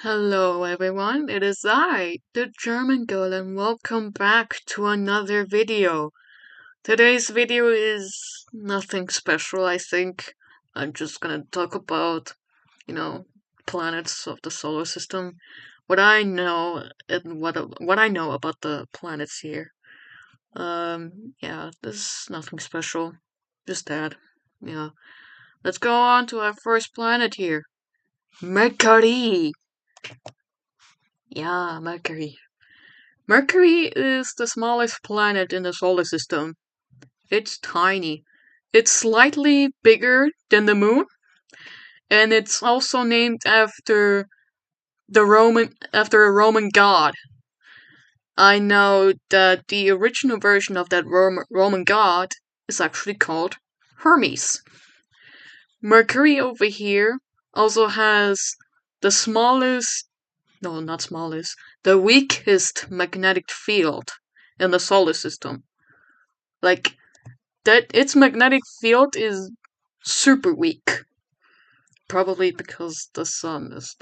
Hello everyone, it is I, the German girl, and welcome back to another video. Today's video is nothing special, I think. I'm just gonna talk about, you know, planets of the solar system, what I know and what I know about the planets here. Yeah, this is nothing special, just that. Yeah, let's go on to our first planet here, Mercury. Yeah, Mercury. Mercury is the smallest planet in the solar system. It's tiny. It's slightly bigger than the moon, and it's also named after a Roman god. I know that the original version of that Roman god is actually called Hermes. Mercury over here also has the smallest, no, not smallest, the weakest magnetic field in the solar system. Like, that its magnetic field is super weak. Probably because the sun is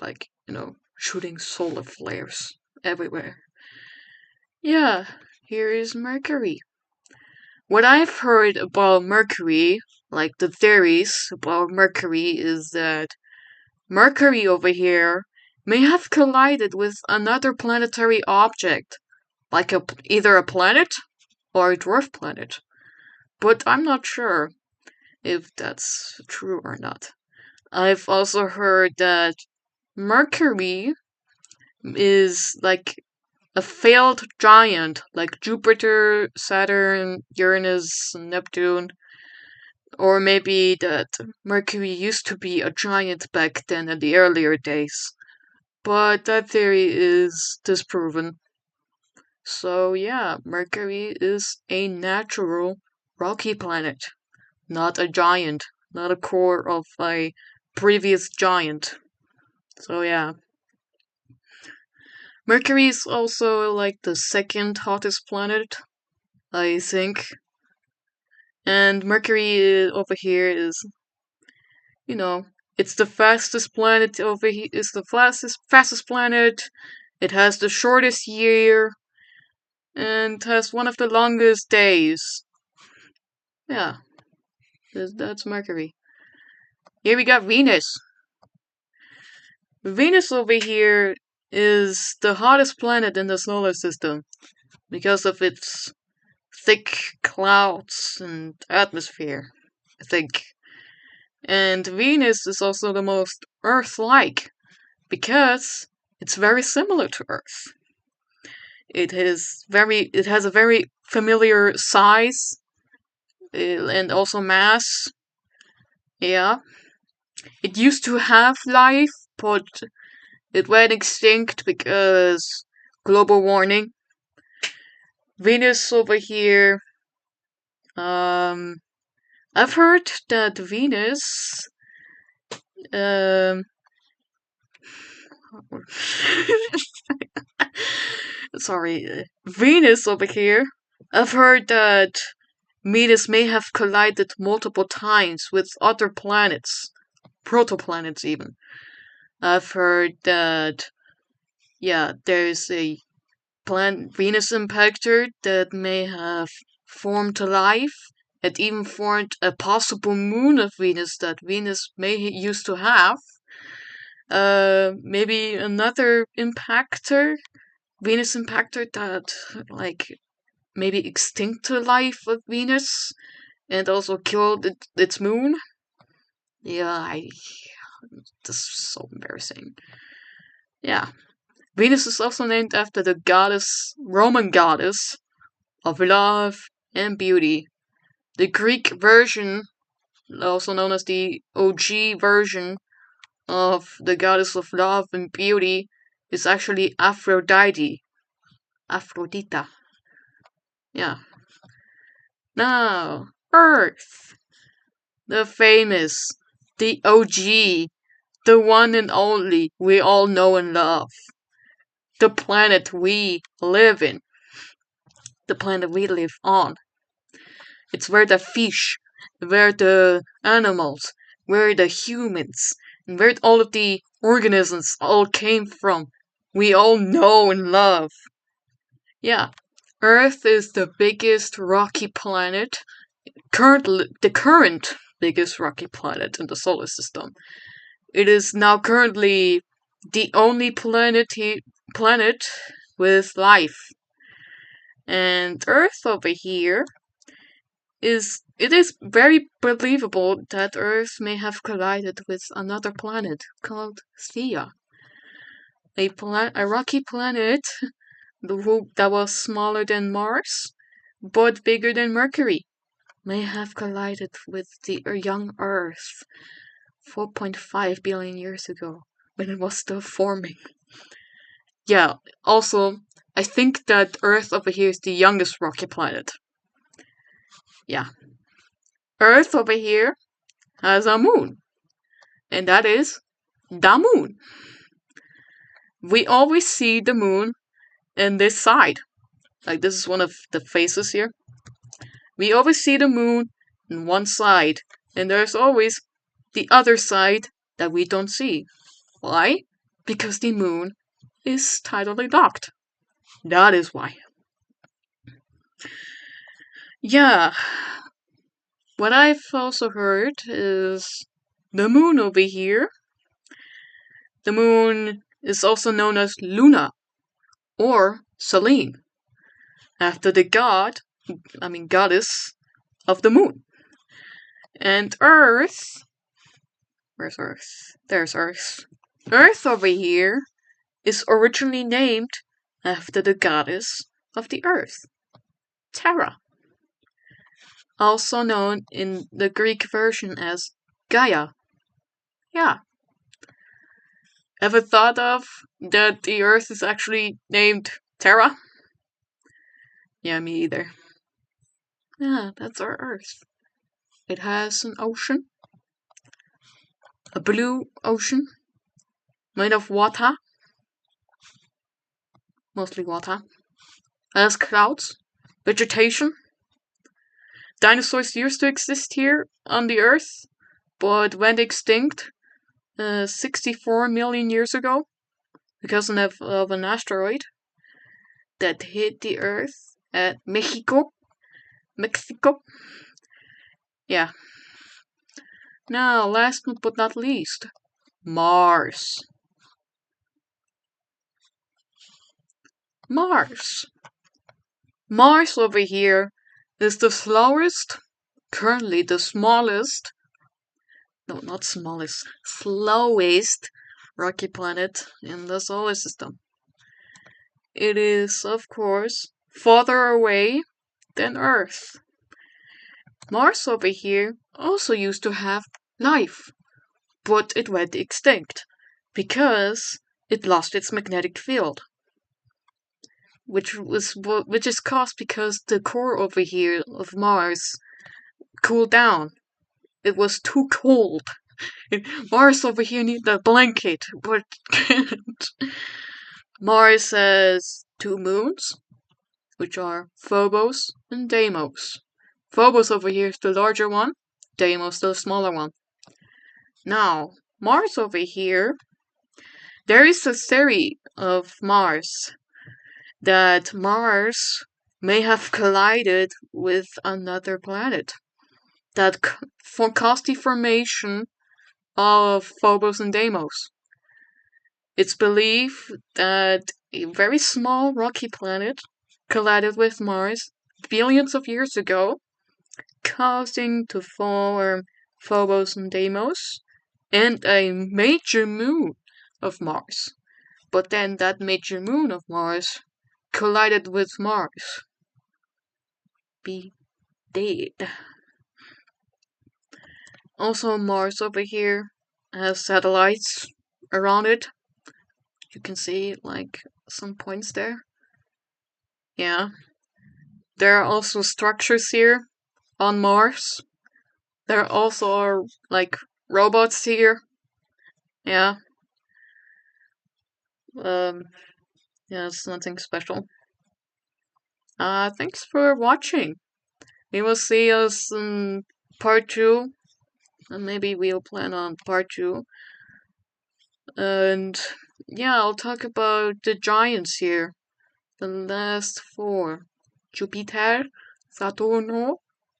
shooting solar flares everywhere. Yeah, here is Mercury. What I've heard about Mercury, like the theories about Mercury, is that Mercury over here may have collided with another planetary object, like either a planet or a dwarf planet. But I'm not sure if that's true or not. I've also heard that Mercury is like a failed giant, like Jupiter, Saturn, Uranus, Neptune, or maybe that Mercury used to be a giant back then in the earlier days. But that theory is disproven. So, yeah, Mercury is a natural rocky planet, not a giant, not a core of a previous giant. So, yeah. Mercury is also like the second hottest planet, I think. And Mercury over here is, you know, it's the fastest planet over here. It's the fastest planet. It has the shortest year and has one of the longest days. Yeah, that's Mercury. Here we got Venus. Venus over here is the hottest planet in the solar system because of its thick clouds and atmosphere, I think. And Venus is also the most Earth-like because it's very similar to Earth. It has a very familiar size and also mass. Yeah. It used to have life, but it went extinct because global warming. Venus over here, um, I've heard that Venus, um, sorry, Venus over here. I've heard that Venus may have collided multiple times with other planets, protoplanets even. I've heard that, yeah, there's a Venus impactor that may have formed life. It even formed a possible moon of Venus that Venus may used to have. Maybe another impactor, Venus impactor that like maybe extincted life of Venus and also killed its moon. Yeah, this is so embarrassing. Yeah, Venus is also named after the Roman goddess of love and beauty. The Greek version, also known as the OG version of the goddess of love and beauty, is actually Aphrodite. Aphrodita. Yeah. Now, Earth. The famous, the OG, the one and only we all know and love. The planet we live in. The planet we live on. It's where the fish, where the animals, where the humans, and where all of the organisms all came from. We all know and love. Yeah, Earth is the biggest rocky planet, the current biggest rocky planet in the solar system. It is now currently the only planet with life. And Earth over here is very believable that Earth may have collided with another planet called Theia, a rocky planet that was smaller than Mars, but bigger than Mercury, may have collided with the young Earth 4.5 billion years ago when it was still forming. Yeah, also, I think that Earth over here is the youngest rocky planet. Yeah. Earth over here has a moon, and that is the moon. We always see the moon in this side. Like, this is one of the faces here. We always see the moon in one side, and there's always the other side that we don't see. Why? Because the moon is tidally locked. That is why. Yeah. What I've also heard is the moon over here. The moon is also known as Luna or Selene, after the goddess of the moon. And Earth, where's Earth? There's Earth. Earth over here is originally named after the goddess of the earth, Terra, also known in the Greek version as Gaia. Yeah. Ever thought of that the earth is actually named Terra? Yeah, me either. Yeah, that's our earth. It has an ocean, a blue ocean, made of water, mostly water. It has clouds, vegetation. Dinosaurs used to exist here on the earth, but went extinct 64 million years ago because of an asteroid that hit the earth at Mexico. Yeah. Now, last but not least, Mars. Mars. Mars over here is the currently the smallest, no, not smallest, slowest rocky planet in the solar system. It is, of course, farther away than Earth. Mars over here also used to have life, but it went extinct because it lost its magnetic field, which is caused because the core over here of Mars cooled down. It was too cold. Mars over here needed a blanket, but Mars has two moons, which are Phobos and Deimos. Phobos over here is the larger one, Deimos the smaller one. Now, Mars over here, there is a theory of Mars that Mars may have collided with another planet that caused the formation of Phobos and Deimos. It's believed that a very small rocky planet collided with Mars billions of years ago, causing to form Phobos and Deimos and a major moon of Mars. But then that major moon of Mars collided with Mars. Be dead. Also, Mars over here has satellites around it. You can see like some points there. Yeah. There are also structures here on Mars. There also are like robots here. Yeah. Yeah, it's nothing special. Thanks for watching. We will see us in part 2. And maybe we'll plan on part 2 And yeah, I'll talk about the giants here. The last four: Jupiter, Saturno,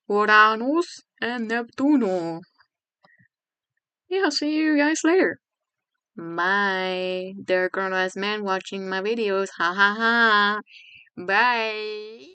Uranus, and Neptuno. Yeah, see you guys later. Bye. There are grown ass men watching my videos. Ha ha ha. Bye.